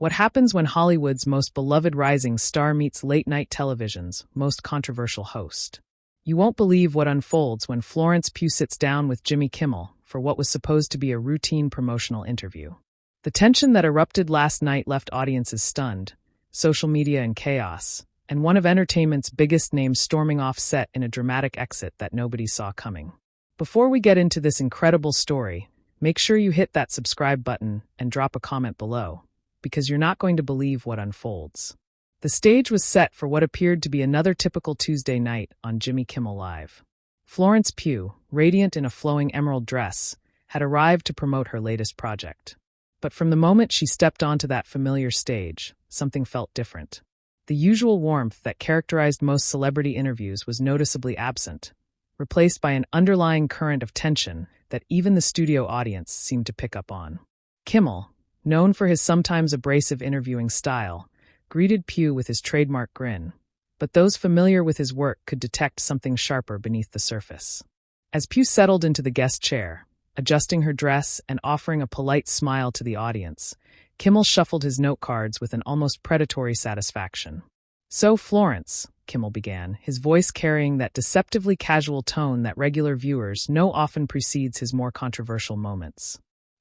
What happens when Hollywood's most beloved rising star meets late-night television's most controversial host? You won't believe what unfolds when Florence Pugh sits down with Jimmy Kimmel for what was supposed to be a routine promotional interview. The tension that erupted last night left audiences stunned, social media in chaos, and one of entertainment's biggest names storming off set in a dramatic exit that nobody saw coming. Before we get into this incredible story, make sure you hit that subscribe button and drop a comment below, because you're not going to believe what unfolds. The stage was set for what appeared to be another typical Tuesday night on Jimmy Kimmel Live. Florence Pugh, radiant in a flowing emerald dress, had arrived to promote her latest project. But from the moment she stepped onto that familiar stage, something felt different. The usual warmth that characterized most celebrity interviews was noticeably absent, replaced by an underlying current of tension that even the studio audience seemed to pick up on. Kimmel, known for his sometimes abrasive interviewing style, greeted Pugh with his trademark grin, but those familiar with his work could detect something sharper beneath the surface. As Pugh settled into the guest chair, adjusting her dress and offering a polite smile to the audience, Kimmel shuffled his note cards with an almost predatory satisfaction. "So, Florence," Kimmel began, his voice carrying that deceptively casual tone that regular viewers know often precedes his more controversial moments.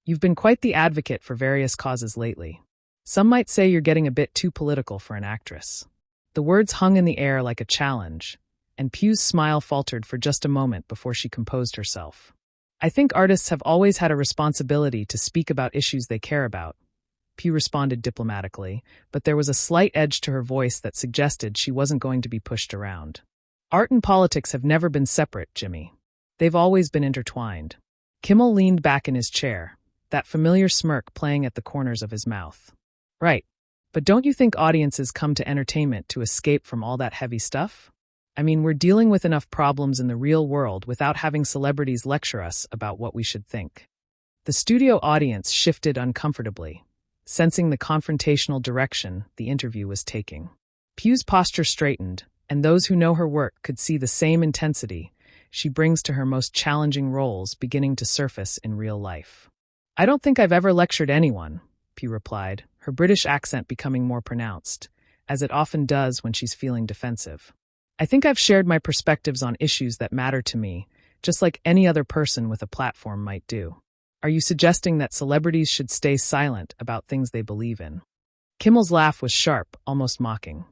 "You've been quite the advocate for various causes lately. Some might say you're getting a bit too political for an actress." The words hung in the air like a challenge, and Pugh's smile faltered for just a moment before she composed herself. "I think artists have always had a responsibility to speak about issues they care about," Pugh responded diplomatically, but there was a slight edge to her voice that suggested she wasn't going to be pushed around. "Art and politics have never been separate, Jimmy. They've always been intertwined." Kimmel leaned back in his chair, that familiar smirk playing at the corners of his mouth. "Right. But don't you think audiences come to entertainment to escape from all that heavy stuff? I mean, we're dealing with enough problems in the real world without having celebrities lecture us about what we should think." The studio audience shifted uncomfortably, sensing the confrontational direction the interview was taking. Pugh's posture straightened, and those who know her work could see the same intensity she brings to her most challenging roles beginning to surface in real life. "I don't think I've ever lectured anyone," Pugh replied, her British accent becoming more pronounced, as it often does when she's feeling defensive. "I think I've shared my perspectives on issues that matter to me, just like any other person with a platform might do." "Are you suggesting that celebrities should stay silent about things they believe in?" Kimmel's laugh was sharp, almost mocking.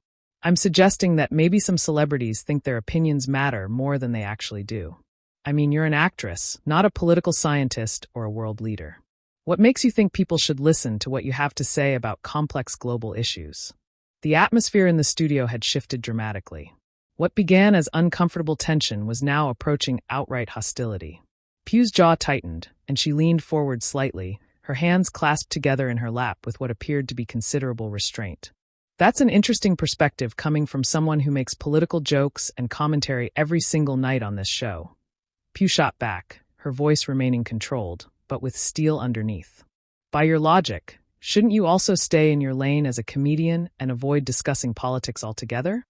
"I'm suggesting that maybe some celebrities think their opinions matter more than they actually do. I mean, you're an actress, not a political scientist or a world leader. What makes you think people should listen to what you have to say about complex global issues?" The atmosphere in the studio had shifted dramatically. What began as uncomfortable tension was now approaching outright hostility. Pugh's jaw tightened, and she leaned forward slightly, her hands clasped together in her lap with what appeared to be considerable restraint. "That's an interesting perspective coming from someone who makes political jokes and commentary every single night on this show." Pugh shot back, her voice remaining controlled, but with steel underneath. "By your logic, shouldn't you also stay in your lane as a comedian and avoid discussing politics altogether?"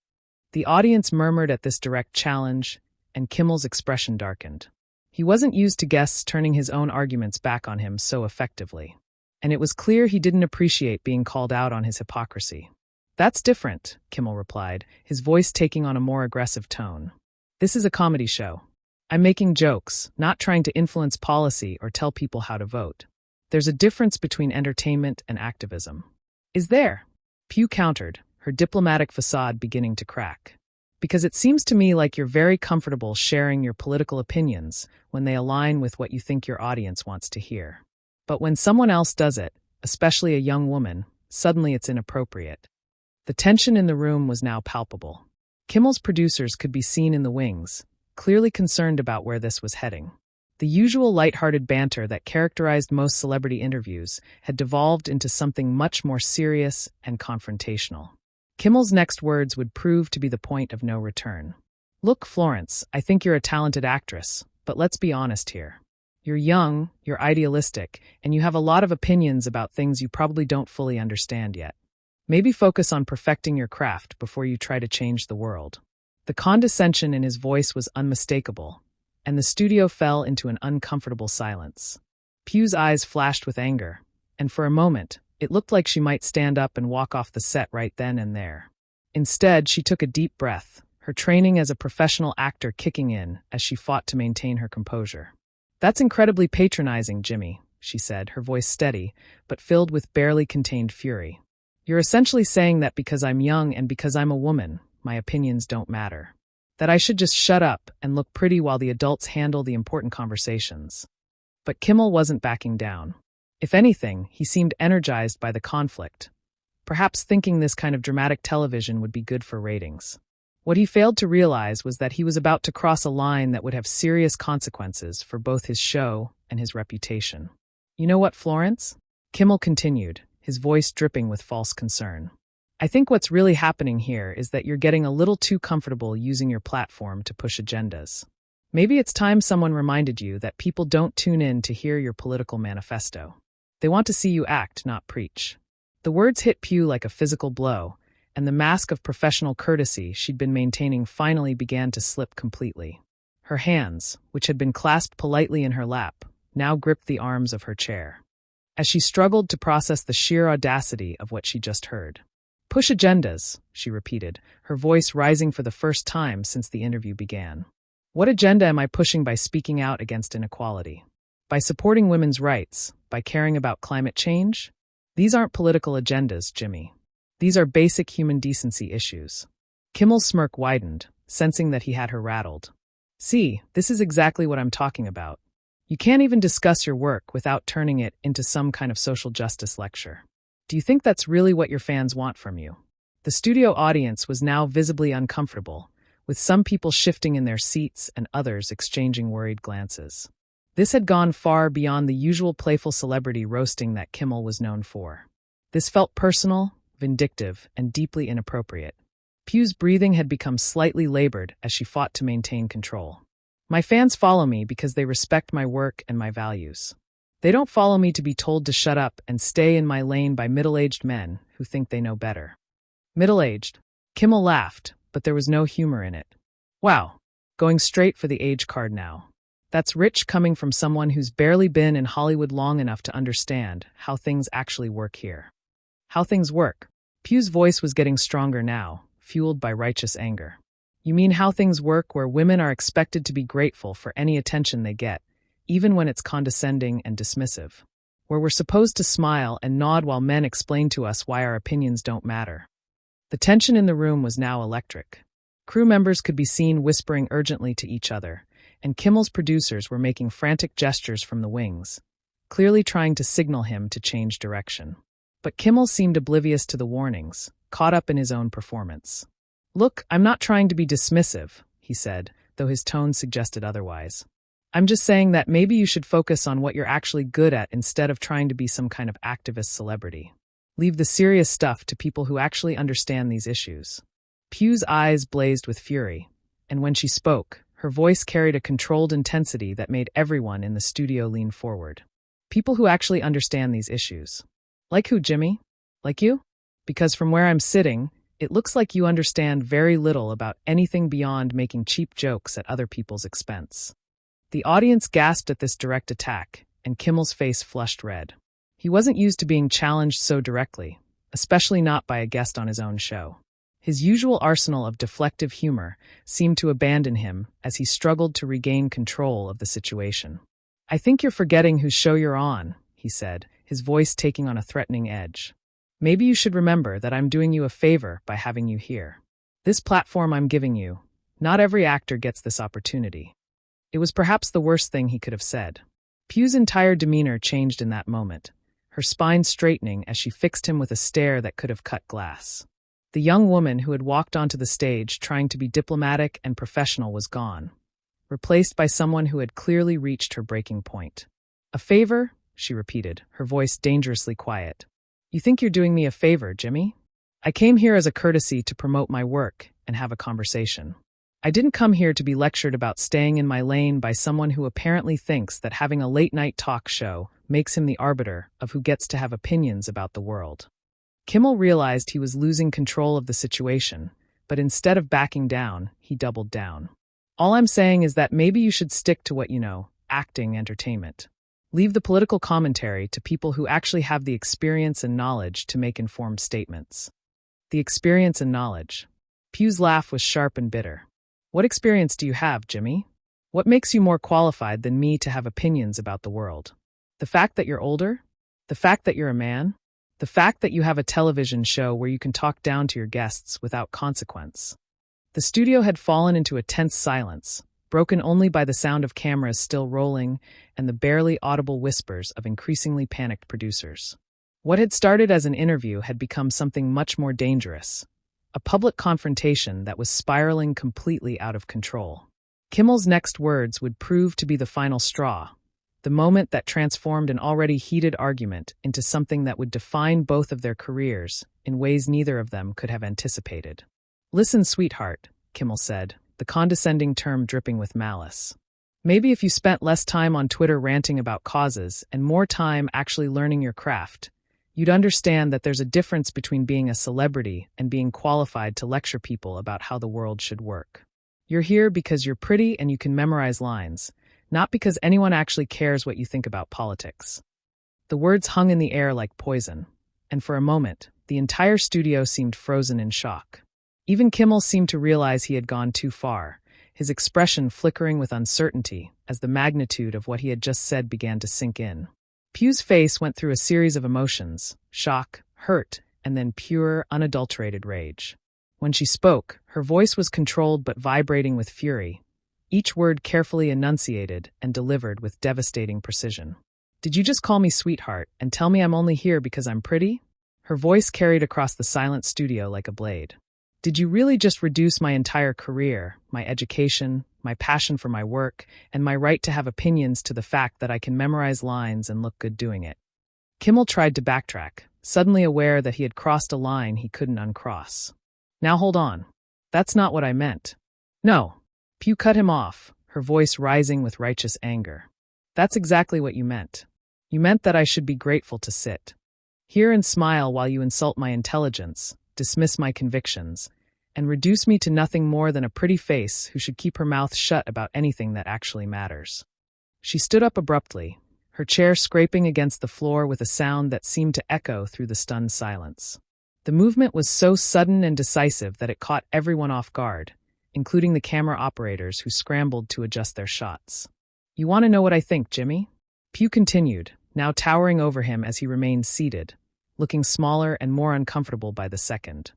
The audience murmured at this direct challenge, and Kimmel's expression darkened. He wasn't used to guests turning his own arguments back on him so effectively, and it was clear he didn't appreciate being called out on his hypocrisy. "That's different," Kimmel replied, his voice taking on a more aggressive tone. "This is a comedy show. I'm making jokes, not trying to influence policy or tell people how to vote. There's a difference between entertainment and activism." "Is there?" Pugh countered, her diplomatic facade beginning to crack. "Because it seems to me like you're very comfortable sharing your political opinions when they align with what you think your audience wants to hear. But when someone else does it, especially a young woman, suddenly it's inappropriate." The tension in the room was now palpable. Kimmel's producers could be seen in the wings, clearly concerned about where this was heading. The usual lighthearted banter that characterized most celebrity interviews had devolved into something much more serious and confrontational. Kimmel's next words would prove to be the point of no return. "Look, Florence, I think you're a talented actress, but let's be honest here. You're young, you're idealistic, and you have a lot of opinions about things you probably don't fully understand yet. Maybe focus on perfecting your craft before you try to change the world." The condescension in his voice was unmistakable, and the studio fell into an uncomfortable silence. Pugh's eyes flashed with anger, and for a moment, It looked like she might stand up and walk off the set right then and there. Instead, she took a deep breath, her training as a professional actor kicking in as she fought to maintain her composure. "That's incredibly patronizing, Jimmy," she said, her voice steady, but filled with barely contained fury. "You're essentially saying that because I'm young and because I'm a woman, my opinions don't matter. That I should just shut up and look pretty while the adults handle the important conversations." But Kimmel wasn't backing down. If anything, he seemed energized by the conflict, perhaps thinking this kind of dramatic television would be good for ratings. What he failed to realize was that he was about to cross a line that would have serious consequences for both his show and his reputation. "You know what, Florence?" Kimmel continued, his voice dripping with false concern. "I think what's really happening here is that you're getting a little too comfortable using your platform to push agendas. Maybe it's time someone reminded you that people don't tune in to hear your political manifesto. They want to see you act, not preach." The words hit Pugh like a physical blow, and the mask of professional courtesy she'd been maintaining finally began to slip completely. Her hands, which had been clasped politely in her lap, now gripped the arms of her chair, as she struggled to process the sheer audacity of what she just heard. "Push agendas," she repeated, her voice rising for the first time since the interview began. "What agenda am I pushing by speaking out against inequality? By supporting women's rights? By caring about climate change? These aren't political agendas, Jimmy. These are basic human decency issues." Kimmel's smirk widened, sensing that he had her rattled. "See, this is exactly what I'm talking about. You can't even discuss your work without turning it into some kind of social justice lecture. Do you think that's really what your fans want from you?" The studio audience was now visibly uncomfortable, with some people shifting in their seats and others exchanging worried glances. This had gone far beyond the usual playful celebrity roasting that Kimmel was known for. This felt personal, vindictive, and deeply inappropriate. Pugh's breathing had become slightly labored as she fought to maintain control. "My fans follow me because they respect my work and my values. They don't follow me to be told to shut up and stay in my lane by middle-aged men who think they know better." Middle-aged? Kimmel laughed, but there was no humor in it. "Wow, going straight for the age card now. That's rich coming from someone who's barely been in Hollywood long enough to understand how things actually work here." "How things work?" Pugh's voice was getting stronger now, fueled by righteous anger. "You mean how things work where women are expected to be grateful for any attention they get, even when it's condescending and dismissive? Where we're supposed to smile and nod while men explain to us why our opinions don't matter?" The tension in the room was now electric. Crew members could be seen whispering urgently to each other, and Kimmel's producers were making frantic gestures from the wings, clearly trying to signal him to change direction. But Kimmel seemed oblivious to the warnings, caught up in his own performance. "Look, I'm not trying to be dismissive," he said, though his tone suggested otherwise. "I'm just saying that maybe you should focus on what you're actually good at instead of trying to be some kind of activist celebrity. Leave the serious stuff to people who actually understand these issues." Pugh's eyes blazed with fury, and when she spoke, her voice carried a controlled intensity that made everyone in the studio lean forward. "People who actually understand these issues. Like who, Jimmy? Like you? Because from where I'm sitting, it looks like you understand very little about anything beyond making cheap jokes at other people's expense." The audience gasped at this direct attack, and Kimmel's face flushed red. He wasn't used to being challenged so directly, especially not by a guest on his own show. His usual arsenal of deflective humor seemed to abandon him as he struggled to regain control of the situation. "I think you're forgetting whose show you're on," he said, his voice taking on a threatening edge. "Maybe you should remember that I'm doing you a favor by having you here. This platform I'm giving you, not every actor gets this opportunity." It was perhaps the worst thing he could have said. Pugh's entire demeanor changed in that moment, her spine straightening as she fixed him with a stare that could have cut glass. The young woman who had walked onto the stage trying to be diplomatic and professional was gone, replaced by someone who had clearly reached her breaking point. "A favor?" she repeated, her voice dangerously quiet. "You think you're doing me a favor, Jimmy? I came here as a courtesy to promote my work and have a conversation. I didn't come here to be lectured about staying in my lane by someone who apparently thinks that having a late-night talk show makes him the arbiter of who gets to have opinions about the world." Kimmel realized he was losing control of the situation, but instead of backing down, he doubled down. "All I'm saying is that maybe you should stick to what you know, acting entertainment. Leave the political commentary to people who actually have the experience and knowledge to make informed statements. The experience and knowledge. Pugh's laugh was sharp and bitter. What experience do you have, Jimmy? What makes you more qualified than me to have opinions about the world? The fact that you're older? The fact that you're a man? The fact that you have a television show where you can talk down to your guests without consequence? The studio had fallen into a tense silence, broken only by the sound of cameras still rolling and the barely audible whispers of increasingly panicked producers. What had started as an interview had become something much more dangerous, a public confrontation that was spiraling completely out of control. Kimmel's next words would prove to be the final straw, the moment that transformed an already heated argument into something that would define both of their careers in ways neither of them could have anticipated. "Listen, sweetheart," Kimmel said, the condescending term dripping with malice. "Maybe if you spent less time on Twitter ranting about causes and more time actually learning your craft, you'd understand that there's a difference between being a celebrity and being qualified to lecture people about how the world should work. You're here because you're pretty and you can memorize lines, not because anyone actually cares what you think about politics." The words hung in the air like poison, and for a moment, the entire studio seemed frozen in shock. Even Kimmel seemed to realize he had gone too far, his expression flickering with uncertainty as the magnitude of what he had just said began to sink in. Pugh's face went through a series of emotions: shock, hurt, and then pure, unadulterated rage. When she spoke, her voice was controlled but vibrating with fury, each word carefully enunciated and delivered with devastating precision. "Did you just call me sweetheart and tell me I'm only here because I'm pretty?" Her voice carried across the silent studio like a blade. "Did you really just reduce my entire career, my education, my passion for my work, and my right to have opinions to the fact that I can memorize lines and look good doing it?" Kimmel tried to backtrack, suddenly aware that he had crossed a line he couldn't uncross. "Now hold on. That's not what I meant." "No." Pugh cut him off, her voice rising with righteous anger. "That's exactly what you meant. You meant that I should be grateful to sit here and smile while you insult my intelligence, dismiss my convictions, and reduce me to nothing more than a pretty face who should keep her mouth shut about anything that actually matters." She stood up abruptly, her chair scraping against the floor with a sound that seemed to echo through the stunned silence. The movement was so sudden and decisive that it caught everyone off guard, including the camera operators who scrambled to adjust their shots. "You want to know what I think, Jimmy?" Pugh continued, now towering over him as he remained seated, looking smaller and more uncomfortable by the second.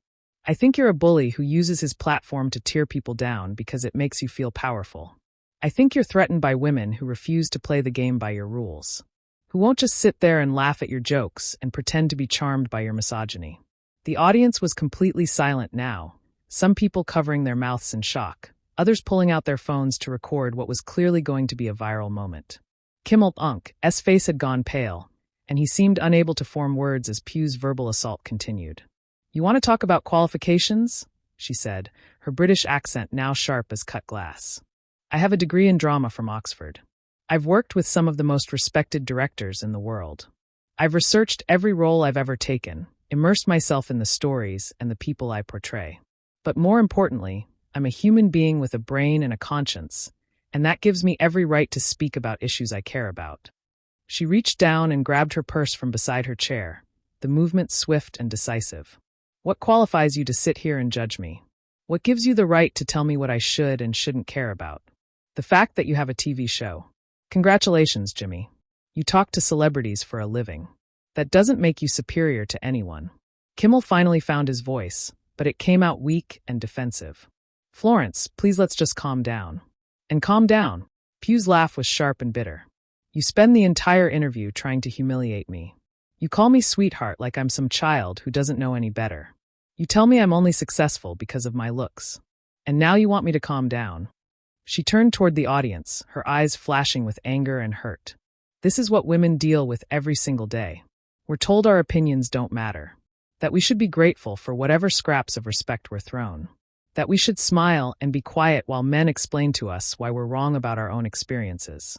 "I think you're a bully who uses his platform to tear people down because it makes you feel powerful. I think you're threatened by women who refuse to play the game by your rules, who won't just sit there and laugh at your jokes and pretend to be charmed by your misogyny." The audience was completely silent now, some people covering their mouths in shock, others pulling out their phones to record what was clearly going to be a viral moment. Kimmel's face had gone pale, and he seemed unable to form words as Pugh's verbal assault continued. "You want to talk about qualifications?" she said, her British accent now sharp as cut glass. "I have a degree in drama from Oxford. I've worked with some of the most respected directors in the world. I've researched every role I've ever taken, immersed myself in the stories and the people I portray. But more importantly, I'm a human being with a brain and a conscience, and that gives me every right to speak about issues I care about." She reached down and grabbed her purse from beside her chair, the movement swift and decisive. "What qualifies you to sit here and judge me? What gives you the right to tell me what I should and shouldn't care about? The fact that you have a TV show. Congratulations, Jimmy. You talk to celebrities for a living. That doesn't make you superior to anyone." Kimmel finally found his voice, but it came out weak and defensive. "Florence, please let's just calm down." "And calm down." Pugh's laugh was sharp and bitter. "You spend the entire interview trying to humiliate me. You call me sweetheart like I'm some child who doesn't know any better. You tell me I'm only successful because of my looks. And now you want me to calm down." She turned toward the audience, her eyes flashing with anger and hurt. "This is what women deal with every single day. We're told our opinions don't matter, that we should be grateful for whatever scraps of respect we're thrown, that we should smile and be quiet while men explain to us why we're wrong about our own experiences."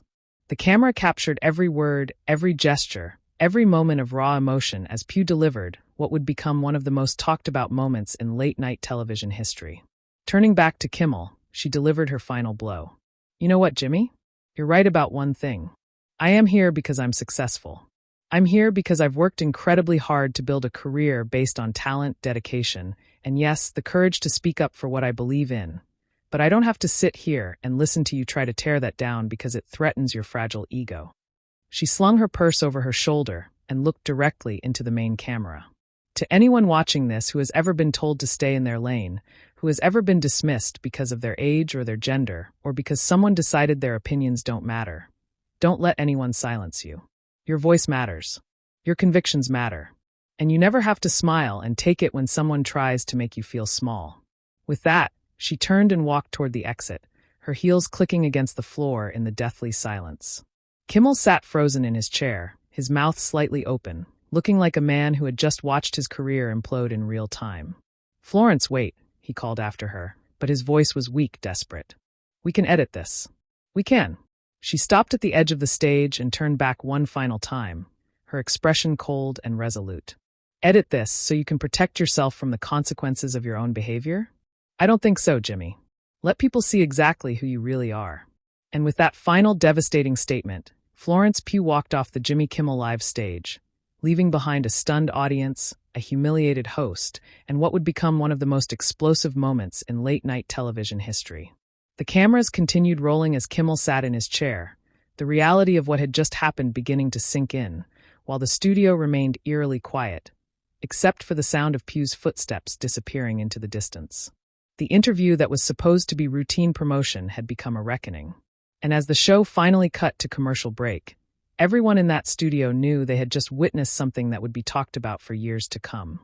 The camera captured every word, every gesture, every moment of raw emotion as Pugh delivered what would become one of the most talked-about moments in late-night television history. Turning back to Kimmel, she delivered her final blow. "You know what, Jimmy? You're right about one thing. I am here because I'm successful. I'm here because I've worked incredibly hard to build a career based on talent, dedication, and yes, the courage to speak up for what I believe in. But I don't have to sit here and listen to you try to tear that down because it threatens your fragile ego. She slung her purse over her shoulder and looked directly into the main camera. To anyone watching this who has ever been told to stay in their lane, who has ever been dismissed because of their age or their gender, or because someone decided their opinions don't matter, don't let anyone silence you. Your voice matters. Your convictions matter. And you never have to smile and take it when someone tries to make you feel small. With that, she turned and walked toward the exit, her heels clicking against the floor in the deathly silence. Kimmel sat frozen in his chair, his mouth slightly open, looking like a man who had just watched his career implode in real time. "Florence, wait," he called after her, but his voice was weak, desperate. "We can edit this. We can." She stopped at the edge of the stage and turned back one final time, her expression cold and resolute. "Edit this so you can protect yourself from the consequences of your own behavior? I don't think so, Jimmy. Let people see exactly who you really are." And with that final devastating statement, Florence Pugh walked off the Jimmy Kimmel Live stage, leaving behind a stunned audience, a humiliated host, and what would become one of the most explosive moments in late-night television history. The cameras continued rolling as Kimmel sat in his chair, the reality of what had just happened beginning to sink in, while the studio remained eerily quiet, except for the sound of Pugh's footsteps disappearing into the distance. The interview that was supposed to be routine promotion had become a reckoning. And as the show finally cut to commercial break, everyone in that studio knew they had just witnessed something that would be talked about for years to come.